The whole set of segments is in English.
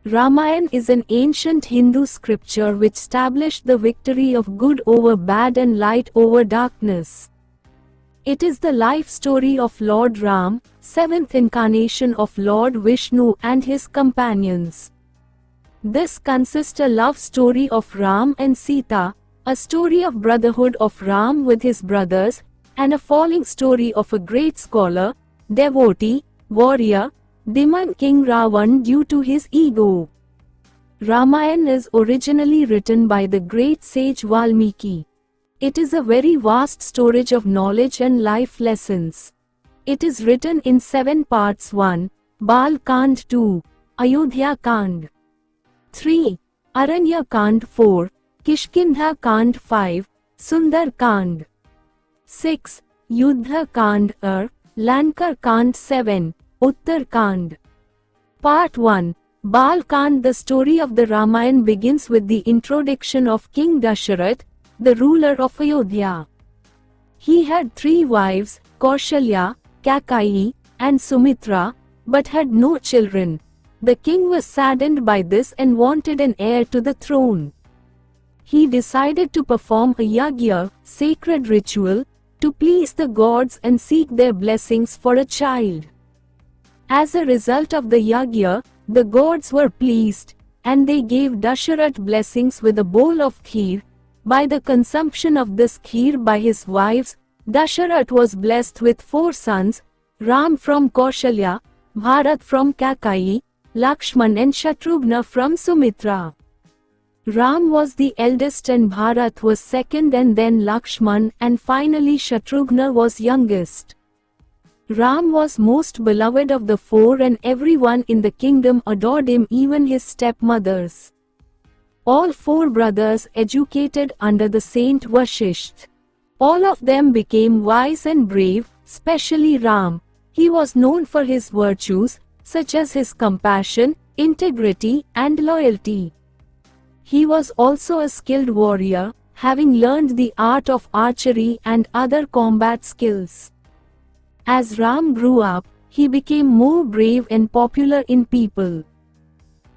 Ramayan is an ancient Hindu scripture which established the victory of good over bad and light over darkness. It is the life story of Lord Ram, seventh incarnation of Lord Vishnu and his companions. This consists a love story of Ram and Sita, a story of brotherhood of Ram with his brothers, and a falling story of a great scholar, devotee, warrior, demon king Ravan due to his ego. Ramayan is originally written by the great sage Valmiki. It is a very vast storage of knowledge and life lessons. It is written in 7 parts. 1. Bal Kaand 2. Ayodhya Kaand 3. Aranya Kaand 4. Kishkindha Kaand 5. Sundar Kaand 6. Yuddh Kaand Lanka Kaand 7. Uttar Kaand. Part 1. Bal Kaand. The story of the Ramayan begins with the introduction of King Dasharath, the ruler of Ayodhya. He had 3 wives, Kaushalya, Kaikeyi, and Sumitra, but had no children. The king was saddened by this and wanted an heir to the throne. He decided to perform a yajna, sacred ritual, to please the gods and seek their blessings for a child. As a result of the yajna, the gods were pleased, and they gave Dasharath blessings with a bowl of kheer. By the consumption of this kheer by his wives, Dasharath was blessed with 4 sons, Ram from Kaushalya, Bharat from Kaikeyi, Lakshman and Shatrughna from Sumitra. Ram was the eldest and Bharat was second, and then Lakshman, and finally Shatrughna was youngest. Ram was most beloved of the 4 and everyone in the kingdom adored him, even his stepmothers. All 4 brothers educated under the saint Vashishtha. All of them became wise and brave, especially Ram. He was known for his virtues, such as his compassion, integrity, and loyalty. He was also a skilled warrior, having learned the art of archery and other combat skills. As Ram grew up, he became more brave and popular in people.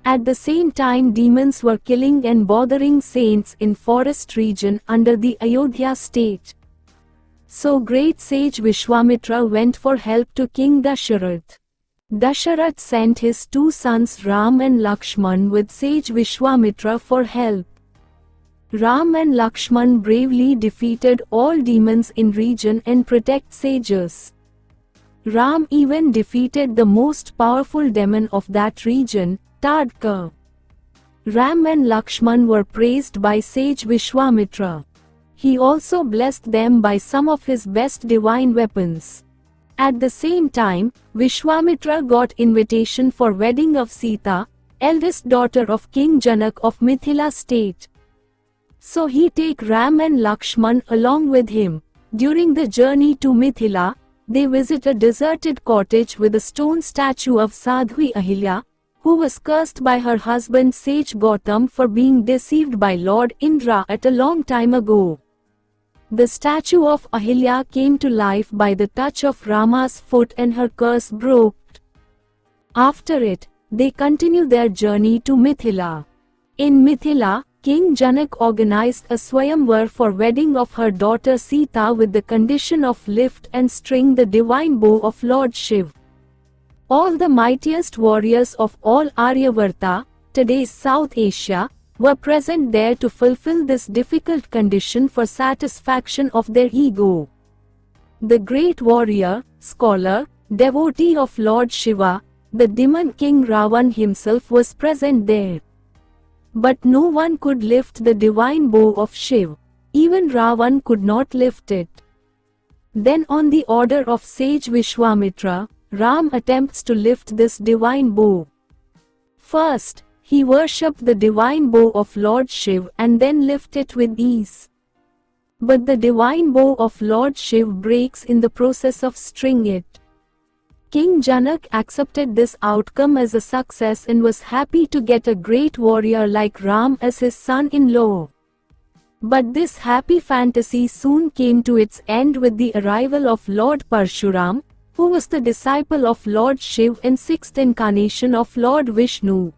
At the same time, demons were killing and bothering saints in forest region under the Ayodhya state. So great sage Vishwamitra went for help to King Dasharath. Dasharath sent his 2 sons Ram and Lakshman with sage Vishwamitra for help. Ram and Lakshman bravely defeated all demons in region and protect sages. Ram even defeated the most powerful demon of that region, Tadka. Ram and Lakshman were praised by sage Vishwamitra. He also blessed them by some of his best divine weapons. At the same time, Vishwamitra got invitation for wedding of Sita, eldest daughter of King Janak of Mithila state. So he take Ram and Lakshman along with him. During the journey to Mithila, they visit a deserted cottage with a stone statue of Sadhvi Ahilya, who was cursed by her husband sage Gautam for being deceived by Lord Indra at a long time ago. The statue of Ahilya came to life by the touch of Rama's foot and her curse broke. After it, they continue their journey to Mithila. In Mithila, King Janak organized a Swayamvar for wedding of her daughter Sita with the condition of lift and string the divine bow of Lord Shiv. All the mightiest warriors of all Aryavarta, today's South Asia, were present there to fulfill this difficult condition for satisfaction of their ego. The great warrior, scholar, devotee of Lord Shiva, the demon king Ravan himself was present there. But no one could lift the divine bow of Shiv. Even Ravan could not lift it. Then on the order of sage Vishwamitra, Ram attempts to lift this divine bow. First, he worshipped the divine bow of Lord Shiv and then lift it with ease. But the divine bow of Lord Shiv breaks in the process of string it. King Janak accepted this outcome as a success and was happy to get a great warrior like Ram as his son-in-law. But this happy fantasy soon came to its end with the arrival of Lord Parshuram, who was the disciple of Lord Shiv and 6th incarnation of Lord Vishnu.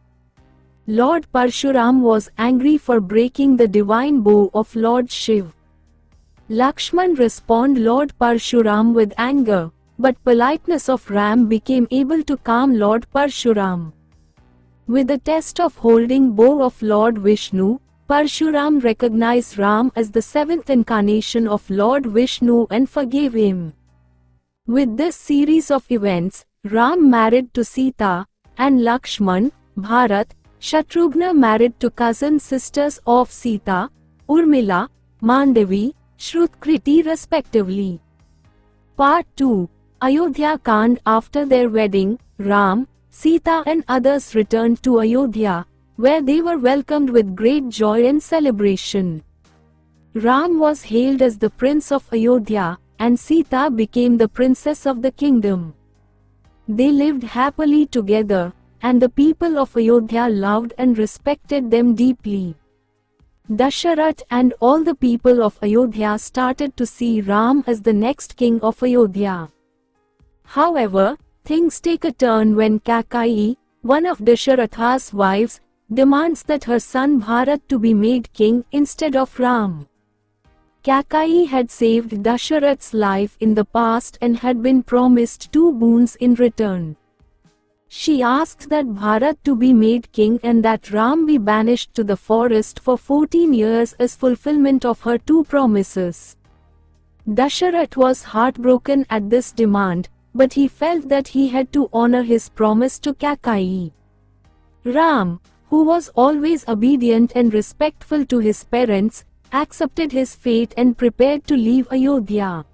Lord Parshuram was angry for breaking the divine bow of Lord Shiv. Lakshman responded Lord Parshuram with anger, but politeness of Ram became able to calm Lord Parshuram. With the test of holding bow of Lord Vishnu, Parshuram recognized Ram as the seventh incarnation of Lord Vishnu and forgave him. With this series of events, Ram married to Sita, and Lakshman, Bharat, Shatrughna married to cousin sisters of Sita, Urmila, Mandavi, Shruthkriti respectively. Part 2. Ayodhya Kaand. After their wedding, Ram, Sita and others returned to Ayodhya, where they were welcomed with great joy and celebration. Ram was hailed as the Prince of Ayodhya, and Sita became the Princess of the kingdom. They lived happily together, and the people of Ayodhya loved and respected them deeply. Dasharath and all the people of Ayodhya started to see Ram as the next king of Ayodhya. However, things take a turn when Kaikeyi, one of Dasharatha's wives, demands that her son Bharat to be made king instead of Ram. Kaikeyi had saved Dasharath's life in the past and had been promised 2 boons in return. She asked that Bharat to be made king and that Ram be banished to the forest for 14 years as fulfillment of her 2 promises. Dasharath was heartbroken at this demand, but he felt that he had to honor his promise to Kaikeyi. Ram, who was always obedient and respectful to his parents, accepted his fate and prepared to leave Ayodhya.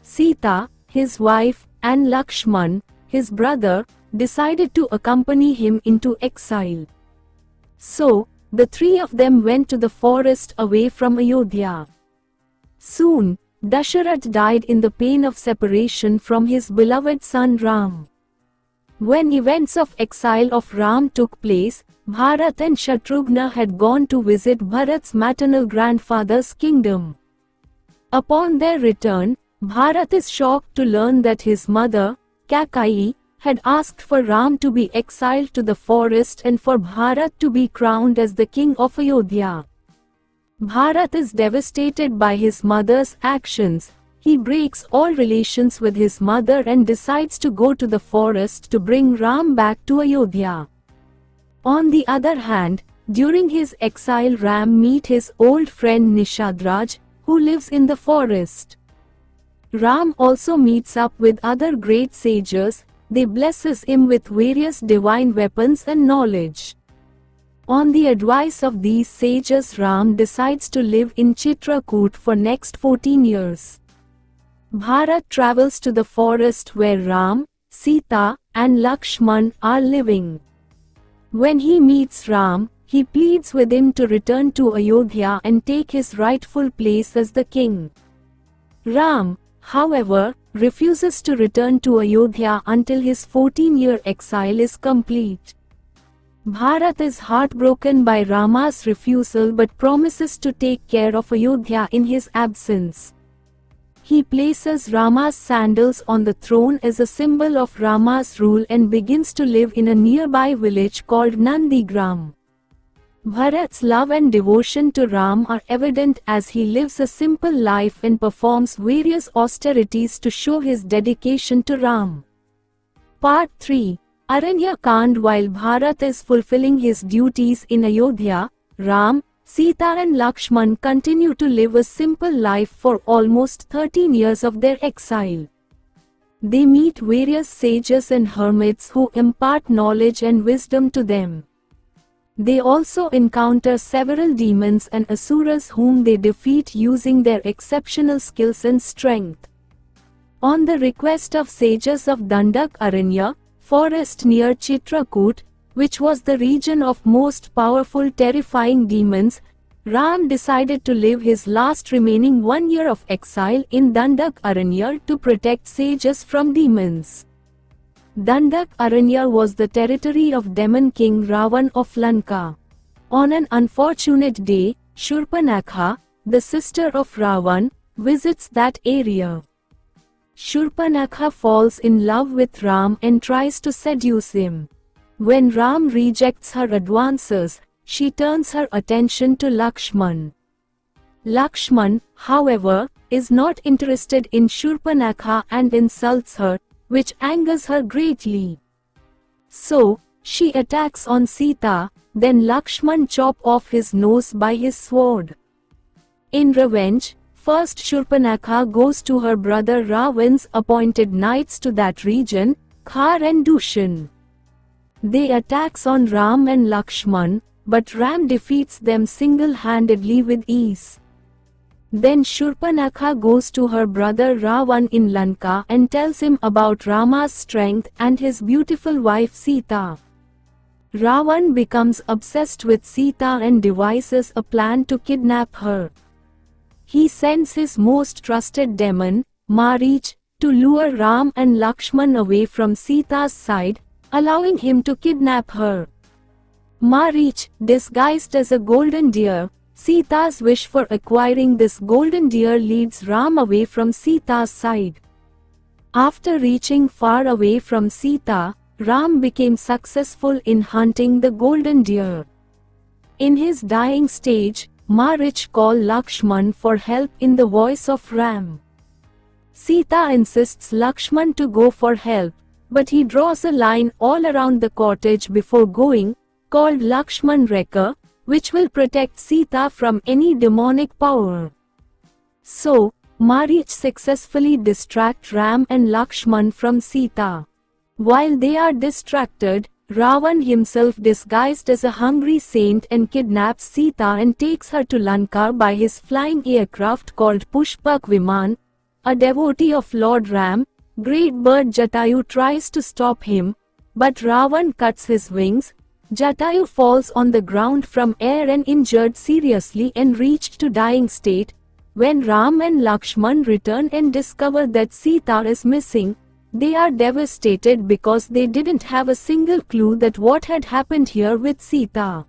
Sita, his wife, and Lakshman, his brother, decided to accompany him into exile. So, the 3 of them went to the forest away from Ayodhya. Soon, Dasharath died in the pain of separation from his beloved son Ram. When events of exile of Ram took place, Bharat and Shatrughna had gone to visit Bharat's maternal grandfather's kingdom. Upon their return, Bharat is shocked to learn that his mother, Kaikeyi, had asked for Ram to be exiled to the forest and for Bharat to be crowned as the king of Ayodhya. Bharat is devastated by his mother's actions. He breaks all relations with his mother and decides to go to the forest to bring Ram back to Ayodhya. On the other hand, during his exile Ram meets his old friend Nishadraj, who lives in the forest. Ram also meets up with other great sages. They blesses him with various divine weapons and knowledge. On the advice of these sages Ram decides to live in Chitrakoot for next 14 years. Bharat travels to the forest where Ram, Sita, and Lakshman are living. When he meets Ram, he pleads with him to return to Ayodhya and take his rightful place as the king. Ram, however, refuses to return to Ayodhya until his 14-year exile is complete. Bharat is heartbroken by Rama's refusal but promises to take care of Ayodhya in his absence. He places Rama's sandals on the throne as a symbol of Rama's rule and begins to live in a nearby village called Nandigram. Bharat's love and devotion to Ram are evident as he lives a simple life and performs various austerities to show his dedication to Ram. Part 3. Aranya Kaand. While Bharat is fulfilling his duties in Ayodhya, Ram, Sita and Lakshman continue to live a simple life for almost 13 years of their exile. They meet various sages and hermits who impart knowledge and wisdom to them. They also encounter several demons and asuras whom they defeat using their exceptional skills and strength. On the request of sages of Dandak Aranya, forest near Chitrakoot, which was the region of most powerful terrifying demons, Ram decided to live his last remaining 1 year of exile in Dandak Aranya to protect sages from demons. Dandak Aranya was the territory of demon king Ravan of Lanka. On an unfortunate day, Shurpanakha, the sister of Ravan, visits that area. Shurpanakha falls in love with Ram and tries to seduce him. When Ram rejects her advances, she turns her attention to Lakshman. Lakshman, however, is not interested in Shurpanakha and insults her, which angers her greatly. So, she attacks on Sita, then Lakshman chops off his nose by his sword. In revenge, first Shurpanakha goes to her brother Ravan's appointed knights to that region, Khar and Dushan. They attacks on Ram and Lakshman, but Ram defeats them single-handedly with ease. Then Shurpanakha goes to her brother Ravan in Lanka and tells him about Rama's strength and his beautiful wife Sita. Ravan becomes obsessed with Sita and devises a plan to kidnap her. He sends his most trusted demon, Marich, to lure Ram and Lakshman away from Sita's side, allowing him to kidnap her. Marich, disguised as a golden deer, Sita's wish for acquiring this golden deer leads Ram away from Sita's side. After reaching far away from Sita, Ram became successful in hunting the golden deer. In his dying stage, Marich called Lakshman for help in the voice of Ram. Sita insists Lakshman to go for help, but he draws a line all around the cottage before going, called Lakshman Rekha, which will protect Sita from any demonic power. So, Marich successfully distracts Ram and Lakshman from Sita. While they are distracted, Ravan himself disguised as a hungry saint and kidnaps Sita and takes her to Lanka by his flying aircraft called Pushpak Viman. A devotee of Lord Ram, great bird Jatayu tries to stop him, but Ravan cuts his wings. Jatayu falls on the ground from air and injured seriously and reached to dying state. When Ram and Lakshman return and discover that Sita is missing, they are devastated because they didn't have a single clue that what had happened here with Sita.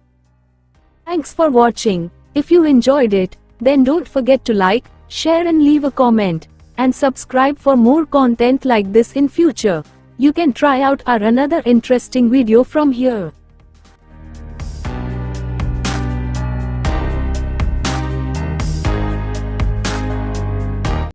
Thanks for watching. If you enjoyed it, then don't forget to like, share and leave a comment, and subscribe for more content like this in future. You can try out our another interesting video from here.